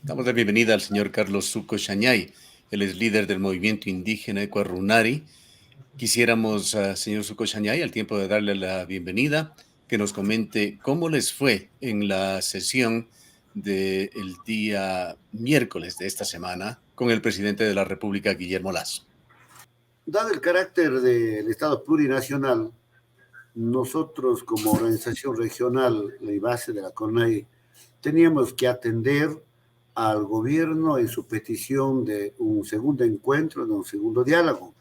Damos la bienvenida al señor Carlos Suco Chañay. Él es líder del movimiento indígena Ecuarunari. Quisiéramos, señor Suco Chañay, al tiempo de darle la bienvenida, que nos comente cómo les fue en la sesión del día miércoles de esta semana con el presidente de la República, Guillermo Lasso. Dado el carácter del Estado plurinacional, nosotros como organización regional y base de la CONAIE teníamos que atender al gobierno en su petición de un segundo encuentro, de un segundo diálogo,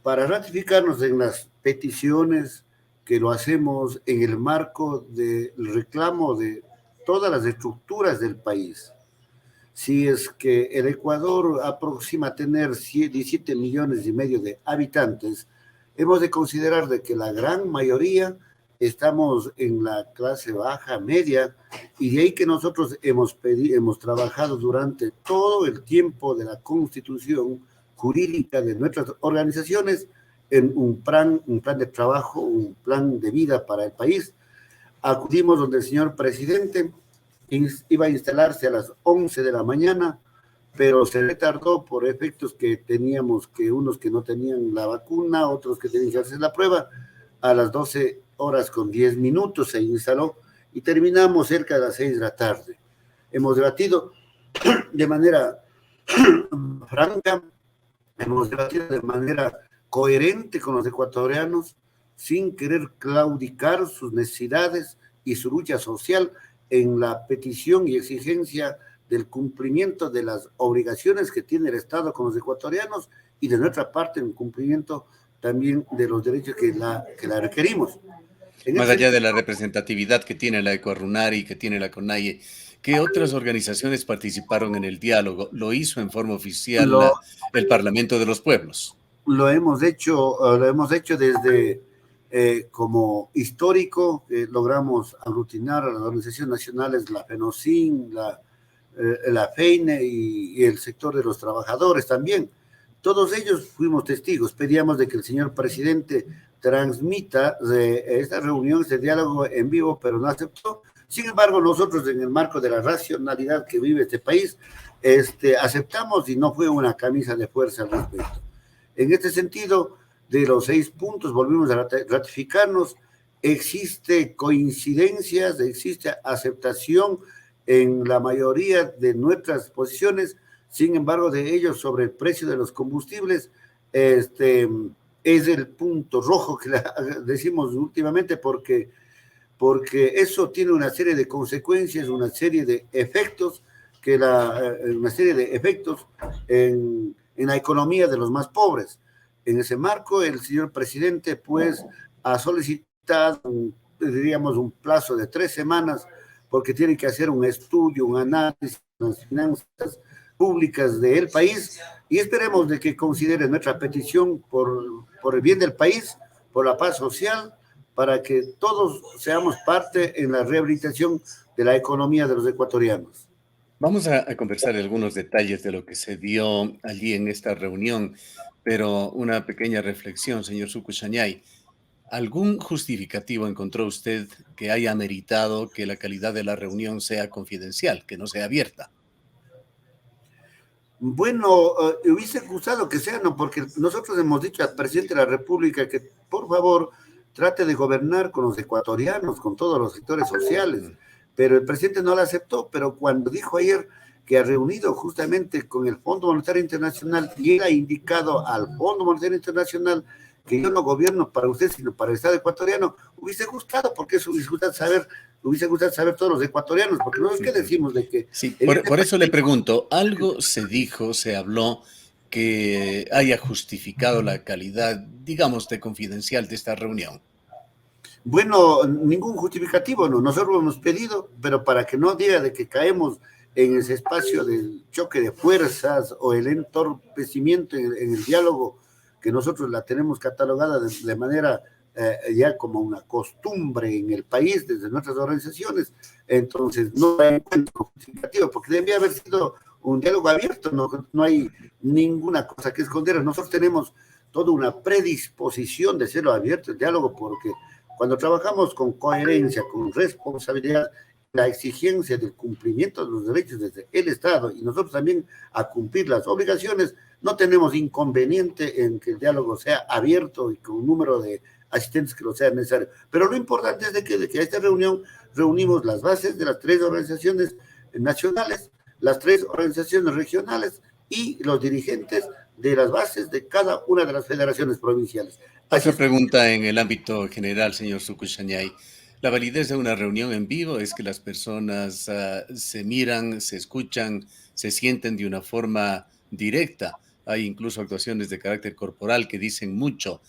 para ratificarnos en las peticiones que lo hacemos en el marco del reclamo de todas las estructuras del país. Si es que el Ecuador aproxima a tener 17 millones y medio de habitantes, hemos de considerar de que la gran mayoría estamos en la clase baja, media, y de ahí que nosotros hemos trabajado durante todo el tiempo de la constitución jurídica de nuestras organizaciones en un plan de trabajo, un plan de vida para el país. Acudimos donde el señor presidente iba a instalarse a las 11 de la mañana, pero se retardó por efectos que teníamos, que unos que no tenían la vacuna, otros que tenían que hacer la prueba. A las 12 horas con 10 minutos se instaló y terminamos cerca de las 6 de la tarde. Hemos debatido de manera franca, hemos debatido de manera coherente con los ecuatorianos, sin querer claudicar sus necesidades y su lucha social en la petición y exigencia del cumplimiento de las obligaciones que tiene el Estado con los ecuatorianos y de nuestra parte en cumplimiento también de los derechos que la requerimos. Más allá de la representatividad que tiene la Ecuarunari y que tiene la CONAIE, ¿qué otras organizaciones participaron en el diálogo? ¿Lo hizo en forma oficial Lo, el Parlamento de los Pueblos? lo hemos hecho desde como histórico, logramos aglutinar a las organizaciones nacionales, la FENOCIN, la FEINE y el sector de los trabajadores también. Todos ellos fuimos testigos. Pedíamos de que el señor presidente transmita esta reunión, este diálogo en vivo, pero no aceptó. Sin embargo, nosotros en el marco de la racionalidad que vive este país, aceptamos y no fue una camisa de fuerza al respecto. En este sentido, de los 6 puntos, volvimos a ratificarnos. Existe coincidencias, existe aceptación en la mayoría de nuestras posiciones. Sin embargo, de ellos sobre el precio de los combustibles, es el punto rojo que decimos últimamente porque eso tiene una serie de consecuencias, una serie de efectos una serie de efectos en la economía de los más pobres. En ese marco, el señor presidente, pues, ha solicitado, diríamos, un plazo de 3 semanas, porque tiene que hacer un estudio, un análisis de las finanzas públicas del país, y esperemos de que considere nuestra petición por el bien del país, por la paz social, para que todos seamos parte en la rehabilitación de la economía de los ecuatorianos. Vamos a conversar algunos detalles de lo que se dio allí en esta reunión, pero una pequeña reflexión, señor Suco Chañay. ¿Algún justificativo encontró usted que haya meritado que la calidad de la reunión sea confidencial, que no sea abierta? Bueno, hubiese gustado que sea, ¿no? Porque nosotros hemos dicho al presidente de la República que, por favor, trate de gobernar con los ecuatorianos, con todos los sectores sociales, pero el presidente no lo aceptó, pero cuando dijo ayer que ha reunido justamente con el Fondo Monetario Internacional y él ha indicado al Fondo Monetario Internacional que yo no gobierno para usted, sino para el Estado ecuatoriano, hubiese gustado, porque eso hubiese gustado saber todos los ecuatorianos, porque no es que decimos de que... Sí, por eso le pregunto, ¿algo se dijo, se habló que haya justificado la calidad, digamos, de confidencial de esta reunión? Bueno, ningún justificativo, no. Nosotros hemos pedido, pero para que no diga de que caemos en ese espacio del choque de fuerzas o el entorpecimiento en el diálogo, que nosotros la tenemos catalogada de manera ya como una costumbre en el país desde nuestras organizaciones, entonces no hay encuentro justificativo, porque debía haber sido un diálogo abierto, no hay ninguna cosa que esconder. Nosotros tenemos toda una predisposición de hacerlo abierto el diálogo, porque cuando trabajamos con coherencia, con responsabilidad la exigencia del cumplimiento de los derechos desde el Estado y nosotros también a cumplir las obligaciones, no tenemos inconveniente en que el diálogo sea abierto y con un número de asistentes que lo sea necesario. Pero lo importante es de que a esta reunión reunimos las bases de las 3 organizaciones nacionales, las 3 organizaciones regionales y los dirigentes de las bases de cada una de las federaciones provinciales. Otra pregunta en el ámbito general, señor Succo Chañay. La validez de una reunión en vivo es que las personas se miran, se escuchan, se sienten de una forma directa. Hay incluso actuaciones de carácter corporal que dicen mucho.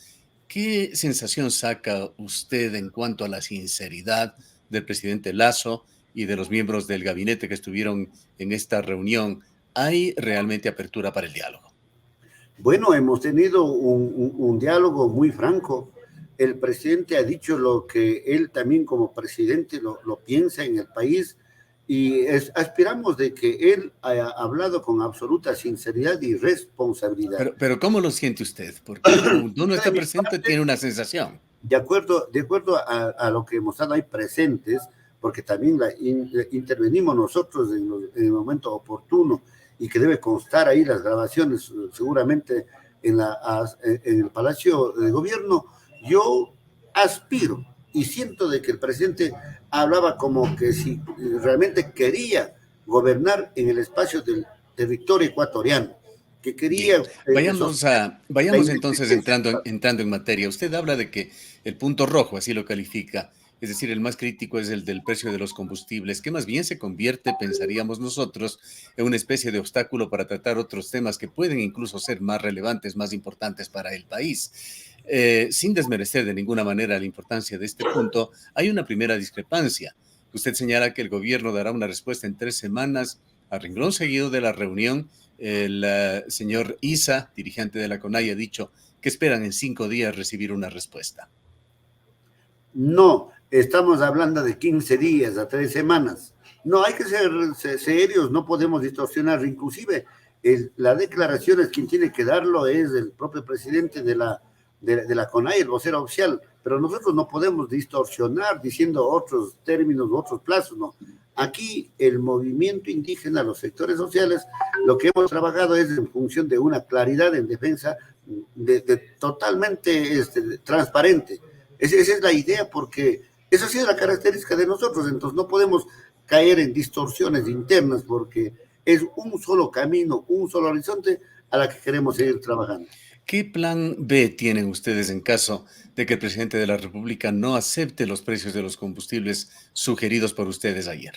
¿Qué sensación saca usted en cuanto a la sinceridad del presidente Lasso y de los miembros del gabinete que estuvieron en esta reunión? ¿Hay realmente apertura para el diálogo? Bueno, hemos tenido un diálogo muy franco. El presidente ha dicho lo que él también como presidente lo piensa en el país y aspiramos de que él haya hablado con absoluta sinceridad y responsabilidad. Pero ¿cómo lo siente usted? Porque cuando uno está presente tiene una sensación. De acuerdo a lo que hemos estado ahí presentes, porque también intervenimos nosotros en el momento oportuno y que debe constar ahí las grabaciones seguramente en el Palacio de Gobierno, yo aspiro y siento de que el presidente hablaba como que si realmente quería gobernar en el espacio del territorio ecuatoriano, que quería... Vayamos entonces entrando en materia. Usted habla de que el punto rojo, así lo califica, es decir, el más crítico es el del precio de los combustibles, que más bien se convierte, pensaríamos nosotros, en una especie de obstáculo para tratar otros temas que pueden incluso ser más relevantes, más importantes para el país. Sin desmerecer de ninguna manera la importancia de este punto, hay una primera discrepancia. Usted señala que el gobierno dará una respuesta en 3 semanas. A renglón seguido de la reunión, el señor Isa, dirigente de la CONAI, ha dicho que esperan en 5 días recibir una respuesta. No, estamos hablando de 15 días a 3 semanas. No, hay que ser serios, no podemos distorsionar. Inclusive, la declaración es quien tiene que darlo, es el propio presidente de la CONAI, el vocero oficial, pero nosotros no podemos distorsionar diciendo otros términos, otros plazos, no. Aquí el movimiento indígena, los sectores sociales, lo que hemos trabajado es en función de una claridad en defensa totalmente transparente. Esa es la idea, porque esa ha sido la característica de nosotros, entonces no podemos caer en distorsiones internas porque es un solo camino, un solo horizonte a la que queremos seguir trabajando. ¿Qué plan B tienen ustedes en caso de que el presidente de la República no acepte los precios de los combustibles sugeridos por ustedes ayer?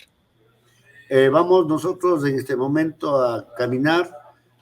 Vamos nosotros en este momento a caminar,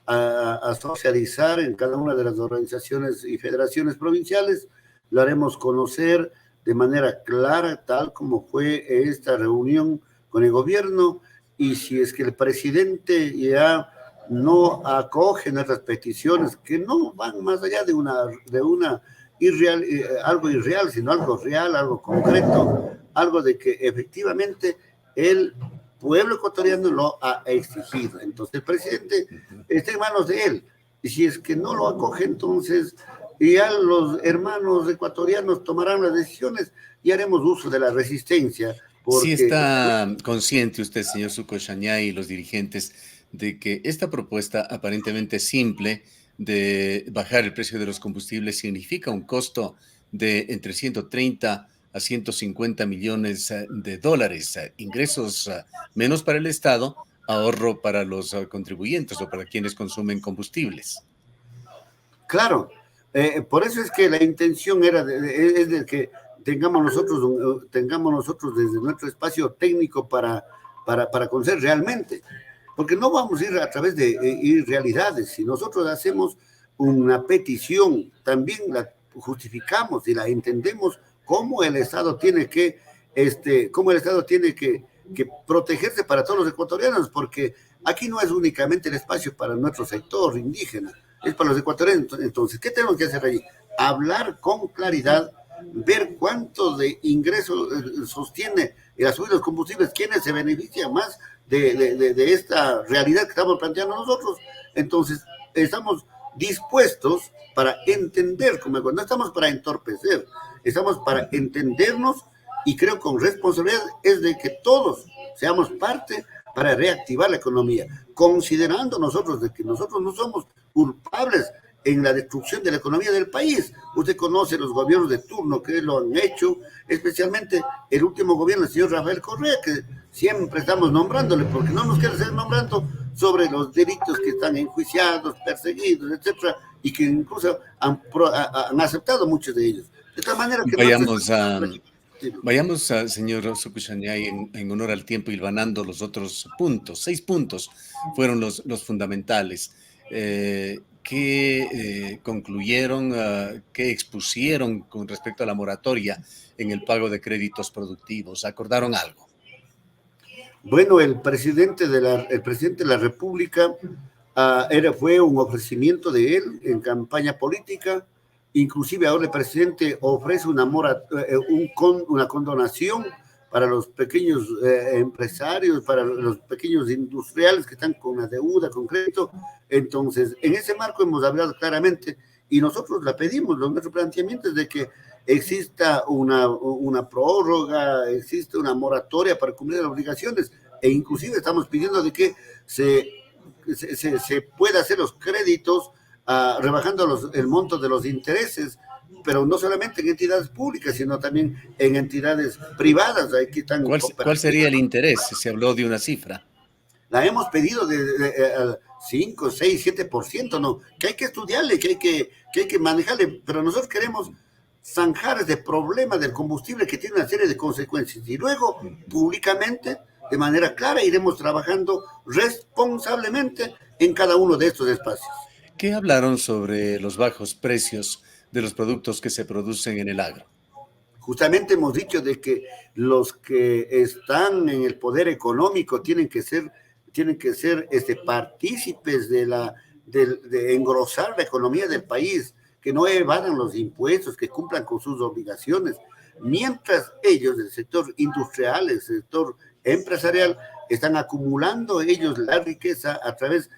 a socializar en cada una de las organizaciones y federaciones provinciales. Lo haremos conocer de manera clara, tal como fue esta reunión con el gobierno, y si es que el presidente ya no acoge nuestras peticiones, que no van más allá de una irreal, algo irreal, sino algo real, algo concreto, algo de que efectivamente el pueblo ecuatoriano lo ha exigido. Entonces el presidente está en manos de él, y si es que no lo acoge, entonces ya los hermanos ecuatorianos tomarán las decisiones y haremos uso de la resistencia. Porque... ¿Sí está consciente usted, señor Succo Chañay, y los dirigentes, de que esta propuesta aparentemente simple de bajar el precio de los combustibles significa un costo de entre 130 a 150 millones de dólares, ingresos menos para el Estado, ahorro para los contribuyentes o para quienes consumen combustibles? Claro, por eso es que la intención era de que tengamos nosotros desde nuestro espacio técnico para conocer realmente, porque no vamos a ir a través de irrealidades. Si nosotros hacemos una petición, también la justificamos y la entendemos cómo el Estado tiene que protegerse para todos los ecuatorianos, porque aquí no es únicamente el espacio para nuestro sector indígena, es para los ecuatorianos. Entonces, ¿qué tenemos que hacer allí? Hablar con claridad, ver cuánto de ingresos sostiene la subida de los combustibles, quiénes se benefician más de esta realidad que estamos planteando nosotros. Entonces, estamos dispuestos para entender, no estamos para entorpecer, estamos para entendernos, y creo con responsabilidad es de que todos seamos parte para reactivar la economía, considerando nosotros de que nosotros no somos culpables en la destrucción de la economía del país. Usted conoce los gobiernos de turno que lo han hecho, especialmente el último gobierno del señor Rafael Correa, que siempre estamos nombrándole, porque no nos quiere seguir nombrando sobre los delitos que están enjuiciados, perseguidos, etcétera, y que incluso han aceptado muchos de ellos. De tal manera que Vayamos a, señor Succo Sañay, en honor al tiempo, hilvanando los otros puntos. 6 puntos fueron los fundamentales. ¿Qué concluyeron, qué expusieron con respecto a la moratoria en el pago de créditos productivos? ¿Acordaron algo? Bueno, el presidente de la República fue un ofrecimiento de él en campaña política. Inclusive ahora el presidente ofrece una condonación para los pequeños empresarios, para los pequeños industriales que están con la deuda, con crédito. Entonces, en ese marco hemos hablado claramente y nosotros la pedimos, nuestro planteamiento es de que exista una prórroga, existe una moratoria para cumplir las obligaciones e inclusive estamos pidiendo de que se pueda hacer los créditos rebajando el monto de los intereses, pero no solamente en entidades públicas, sino también en entidades privadas. ¿Cuál sería el interés? Se habló de una cifra. La hemos pedido de 5, 6, 7%, ¿no? Que hay que estudiarle, que hay que manejarle, pero nosotros queremos zanjar ese problema del combustible que tiene una serie de consecuencias y luego públicamente, de manera clara, iremos trabajando responsablemente en cada uno de estos espacios. ¿Qué hablaron sobre los bajos precios de los productos que se producen en el agro? Justamente hemos dicho de que los que están en el poder económico tienen que ser partícipes de engrosar la economía del país, que no evadan los impuestos, que cumplan con sus obligaciones, mientras ellos, el sector industrial, el sector empresarial, están acumulando ellos la riqueza a través,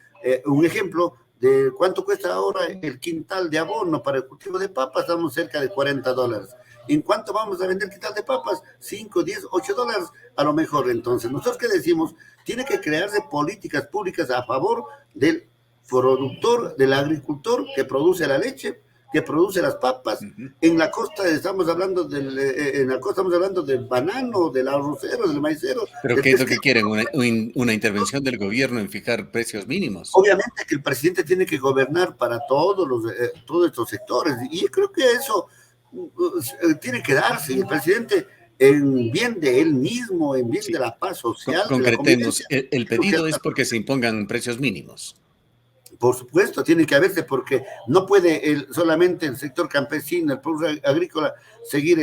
un ejemplo, de cuánto cuesta ahora el quintal de abono para el cultivo de papas, estamos cerca de $40. ¿En cuánto vamos a vender quintal de papas? 5, 10, $8 a lo mejor. Entonces, nosotros qué decimos, tiene que crearse políticas públicas a favor del productor, del agricultor que produce la leche, que produce las papas. En la costa estamos hablando del banano, del arrocero, del maicero. ¿Pero qué es lo que quieren? ¿Una intervención del gobierno en fijar precios mínimos? Obviamente que el presidente tiene que gobernar para todos estos sectores y yo creo que eso tiene que darse. El presidente, en bien de él mismo, en bien de la paz social. Concretemos, el pedido es porque se impongan precios mínimos. Por supuesto, tiene que haberse porque no puede solamente el sector campesino, el productor agrícola, seguir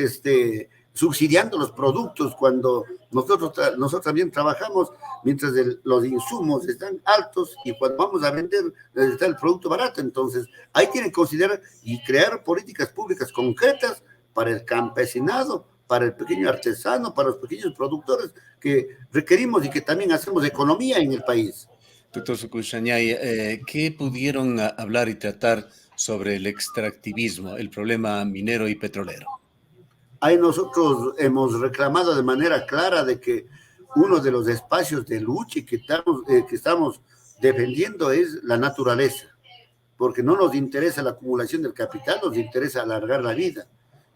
subsidiando los productos cuando nosotros también trabajamos mientras los insumos están altos y cuando vamos a vender está el producto barato. Entonces, hay que considerar y crear políticas públicas concretas para el campesinado, para el pequeño artesano, para los pequeños productores que requerimos y que también hacemos economía en el país. Doctor Succo Sañay, ¿qué pudieron hablar y tratar sobre el extractivismo, el problema minero y petrolero? Ahí nosotros hemos reclamado de manera clara de que uno de los espacios de lucha que estamos defendiendo es la naturaleza, porque no nos interesa la acumulación del capital, nos interesa alargar la vida.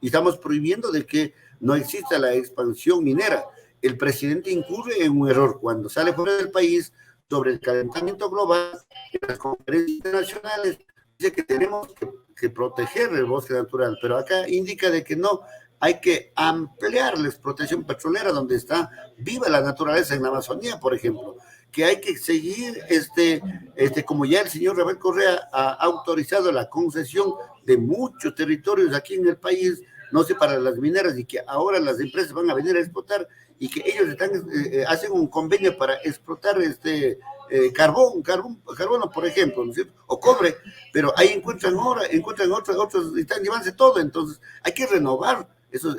Y estamos prohibiendo de que no exista la expansión minera. El presidente incurre en un error cuando sale fuera del país sobre el calentamiento global, en las conferencias internacionales, dice que tenemos que proteger el bosque natural, pero acá indica de que no, hay que ampliar la explotación petrolera donde está viva la naturaleza en la Amazonía, por ejemplo, que hay que seguir, como ya el señor Rafael Correa ha autorizado la concesión de muchos territorios aquí en el país, no sé, para las mineras, y que ahora las empresas van a venir a explotar y que ellos hacen un convenio para explotar carbono, por ejemplo, ¿no es cierto? O cobre, pero ahí encuentran otros, y están llevándose todo. Entonces hay que renovar esos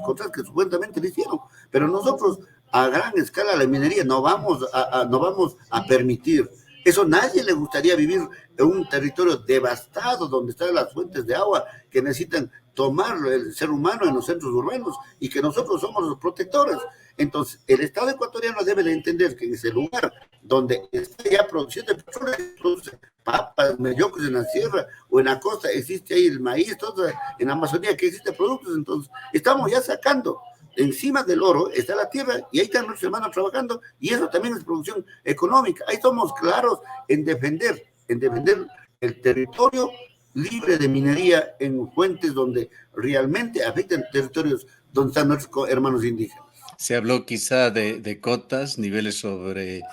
contratos que supuestamente le hicieron, pero nosotros a gran escala la minería no vamos a permitir. Eso nadie le gustaría vivir en un territorio devastado donde están las fuentes de agua que necesitan tomar el ser humano en los centros urbanos y que nosotros somos los protectores. Entonces, el Estado ecuatoriano debe de entender que en ese lugar donde está ya producción de petróleo, produce papas, mellocos en la sierra o en la costa, existe ahí el maíz, todo, en la Amazonía que existe productos, entonces estamos ya sacando. Encima del oro está la tierra y ahí están nuestros hermanos trabajando y eso también es producción económica. Ahí somos claros en defender el territorio libre de minería en fuentes donde realmente afectan territorios donde están nuestros hermanos indígenas. Se habló quizá de cotas, niveles sobre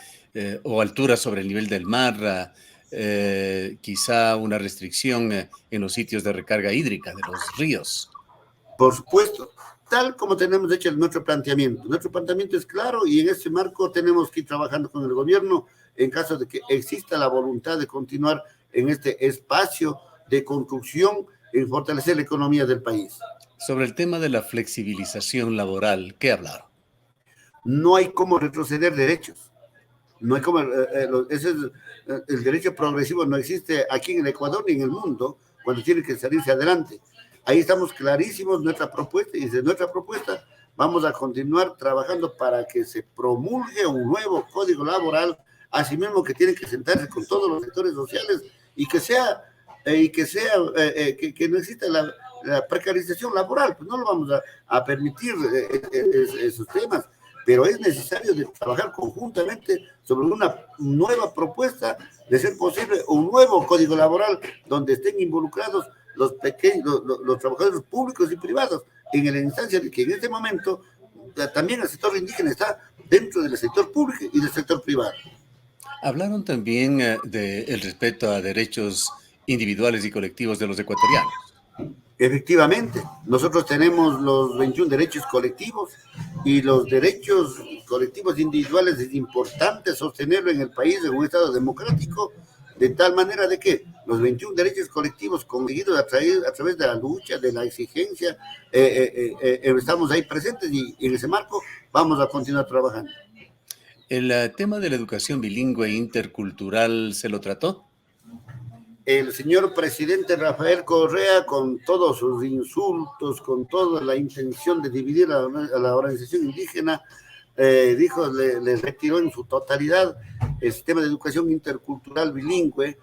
o alturas sobre el nivel del mar, quizá una restricción en los sitios de recarga hídrica de los ríos. Por supuesto, tal como tenemos hecho nuestro planteamiento. Nuestro planteamiento es claro y en ese marco tenemos que ir trabajando con el gobierno en caso de que exista la voluntad de continuar en este espacio de construcción en fortalecer la economía del país. Sobre el tema de la flexibilización laboral, ¿qué hablaron? No hay cómo retroceder derechos. No hay como, ese es, el derecho progresivo no existe aquí en el Ecuador ni en el mundo cuando tiene que salirse adelante. Ahí estamos clarísimos nuestra propuesta y desde nuestra propuesta vamos a continuar trabajando para que se promulgue un nuevo código laboral, asimismo que tiene que sentarse con todos los sectores sociales y que no exista la precarización laboral, pues no lo vamos a permitir esos temas. Pero es necesario trabajar conjuntamente sobre una nueva propuesta, de ser posible un nuevo código laboral donde estén involucrados los trabajadores públicos y privados, en la instancia de que en este momento también el sector indígena está dentro del sector público y del sector privado. Hablaron también del respeto a derechos individuales y colectivos de los ecuatorianos. Efectivamente, nosotros tenemos los 21 derechos colectivos y los derechos colectivos individuales es importante sostenerlo en el país, en un Estado democrático, de tal manera de que los 21 derechos colectivos conseguidos a través de la lucha, de la exigencia, estamos ahí presentes y en ese marco vamos a continuar trabajando. ¿El tema de la educación bilingüe e intercultural se lo trató? El señor presidente Rafael Correa, con todos sus insultos, con toda la intención de dividir a la organización indígena, le retiró en su totalidad el sistema de educación intercultural bilingüe,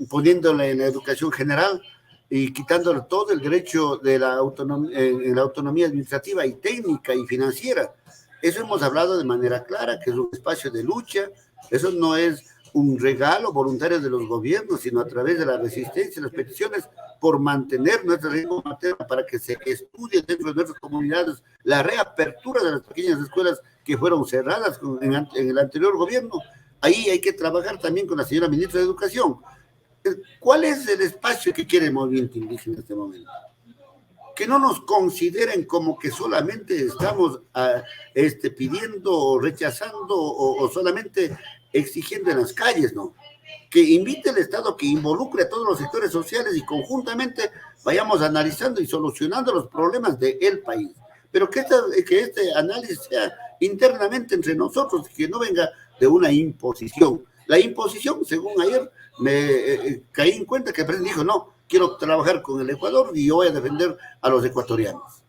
poniéndole en la educación general y quitándole todo el derecho de la autonomía administrativa y técnica y financiera. Eso hemos hablado de manera clara, que es un espacio de lucha, eso no es un regalo voluntario de los gobiernos, sino a través de la resistencia, las peticiones por mantener nuestra lengua materna para que se estudie dentro de nuestras comunidades, la reapertura de las pequeñas escuelas que fueron cerradas en el anterior gobierno. Ahí hay que trabajar también con la señora ministra de Educación. ¿Cuál es el espacio que quiere el movimiento indígena en este momento? Que no nos consideren como que solamente estamos pidiendo o rechazando o solamente exigiendo en las calles, ¿no? Que invite el Estado, que involucre a todos los sectores sociales y conjuntamente vayamos analizando y solucionando los problemas del país. Pero que este análisis sea internamente entre nosotros, que no venga de una imposición. La imposición, según ayer, me caí en cuenta que el presidente dijo, no, quiero trabajar con el Ecuador y yo voy a defender a los ecuatorianos.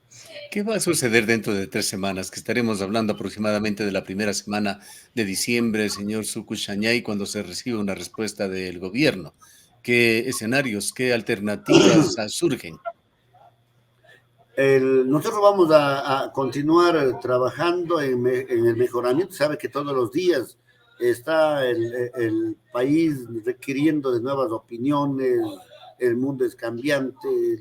¿Qué va a suceder dentro de 3 semanas? Que estaremos hablando aproximadamente de la primera semana de diciembre, señor Sucus Chañay, cuando se reciba una respuesta del gobierno. ¿Qué escenarios, qué alternativas surgen? Nosotros vamos a continuar trabajando en el mejoramiento. Sabe que todos los días está el país requiriendo de nuevas opiniones, el mundo es cambiante,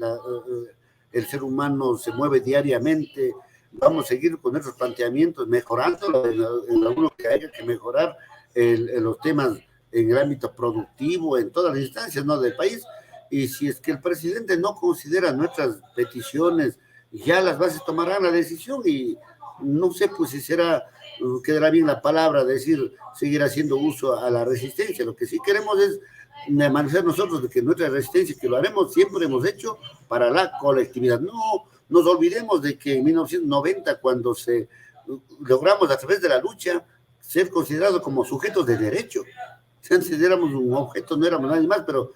el ser humano se mueve diariamente. Vamos a seguir con nuestros planteamientos, mejorando en algunos que haya que mejorar los temas en el ámbito productivo, en todas las instancias, ¿no?, del país. Y si es que el presidente no considera nuestras peticiones, ya las bases tomarán la decisión y no sé pues si quedará bien la palabra decir seguir haciendo uso a la resistencia. Lo que sí queremos es manifestar nosotros de que nuestra resistencia, que lo haremos, siempre hemos hecho para la colectividad. No nos olvidemos de que en 1990, cuando logramos a través de la lucha ser considerados como sujetos de derecho, si antes éramos un objeto, no éramos nadie más, pero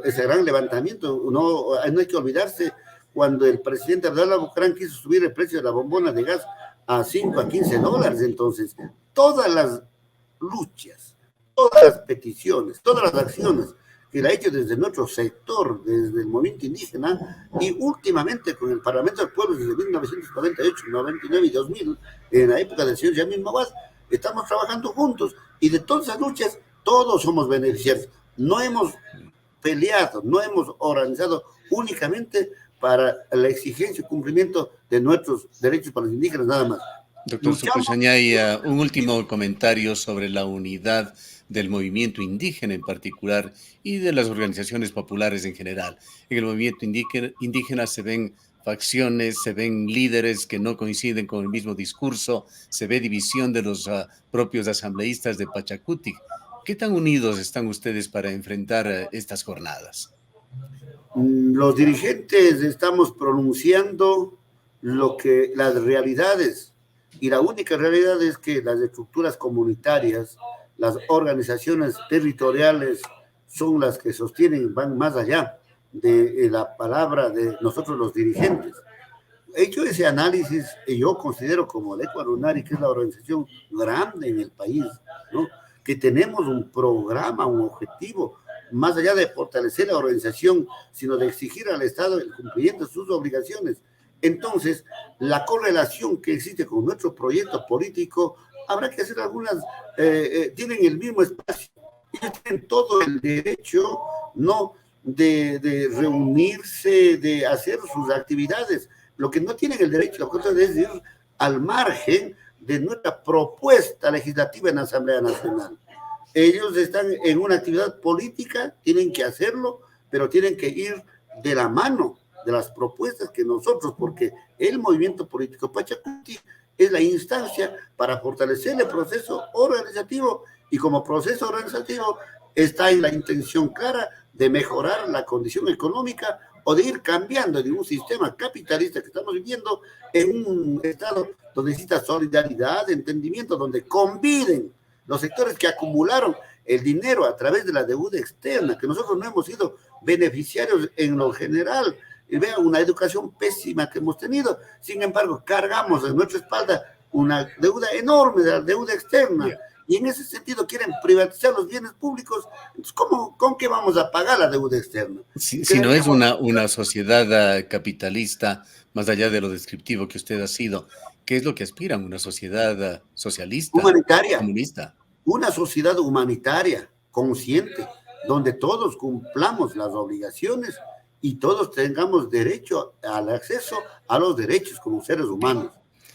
ese gran levantamiento. No hay que olvidarse cuando el presidente Abdalá Bucaram quiso subir el precio de la bombona de gas a 5 a 15 dólares. Entonces, todas las luchas, todas las peticiones, todas las acciones que la ha hecho desde nuestro sector, desde el movimiento indígena, y últimamente con el Parlamento del Pueblo desde 1998, 99 y 2000, en la época del señor Yamil Mawaz, estamos trabajando juntos, y de todas esas luchas, todos somos beneficiarios. No hemos peleado, no hemos organizado únicamente para la exigencia y cumplimiento de nuestros derechos para los indígenas, nada más. Doctor Succo Chañay, un último comentario sobre la unidad del movimiento indígena en particular y de las organizaciones populares en general. En el movimiento indígena se ven facciones, se ven líderes que no coinciden con el mismo discurso, se ve división de los propios asambleístas de Pachacutic. ¿Qué tan unidos están ustedes para enfrentar estas jornadas? Los dirigentes estamos pronunciando las realidades, y la única realidad es que las estructuras comunitarias, las organizaciones territoriales son las que sostienen, van más allá de la palabra de nosotros los dirigentes. Hecho ese análisis, yo considero como el Ecuarunari, que es la organización grande en el país, ¿no?, que tenemos un programa, un objetivo, más allá de fortalecer la organización, sino de exigir al Estado el cumplimiento de sus obligaciones. Entonces, la correlación que existe con nuestro proyecto político, habrá que hacer algunas, tienen el mismo espacio, ellos tienen todo el derecho, ¿no?, de reunirse, de hacer sus actividades. Lo que no tienen el derecho es ir al margen de nuestra propuesta legislativa en la Asamblea Nacional. Ellos están en una actividad política, tienen que hacerlo, pero tienen que ir de la mano de las propuestas que nosotros, porque el movimiento político Pachacuti es la instancia para fortalecer el proceso organizativo, y como proceso organizativo está en la intención clara de mejorar la condición económica o de ir cambiando de un sistema capitalista que estamos viviendo en un estado donde necesita solidaridad, entendimiento, donde conviven los sectores que acumularon el dinero a través de la deuda externa, que nosotros no hemos sido beneficiarios en lo general. Y vean, una educación pésima que hemos tenido, sin embargo, cargamos en nuestra espalda una deuda enorme de la deuda externa. Yeah. Y en ese sentido quieren privatizar los bienes públicos. Entonces, ¿con qué vamos a pagar la deuda externa? Si no es una sociedad capitalista, más allá de lo descriptivo que usted ha sido, ¿qué es lo que aspiran? ¿Una sociedad socialista? Humanitaria. Comunista. Una sociedad humanitaria, consciente, donde todos cumplamos las obligaciones y todos tengamos derecho al acceso a los derechos como seres humanos.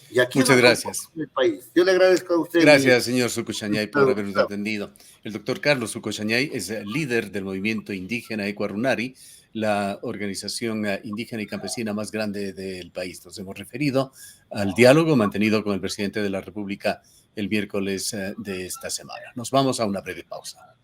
Y aquí muchas gracias. El país. Yo le agradezco a usted. Gracias, señor Succo Chañay, por habernos atendido. El doctor Carlos Succo Chañay es líder del movimiento indígena Ecuarunari, la organización indígena y campesina más grande del país. Nos hemos referido al diálogo mantenido con el presidente de la República el miércoles de esta semana. Nos vamos a una breve pausa.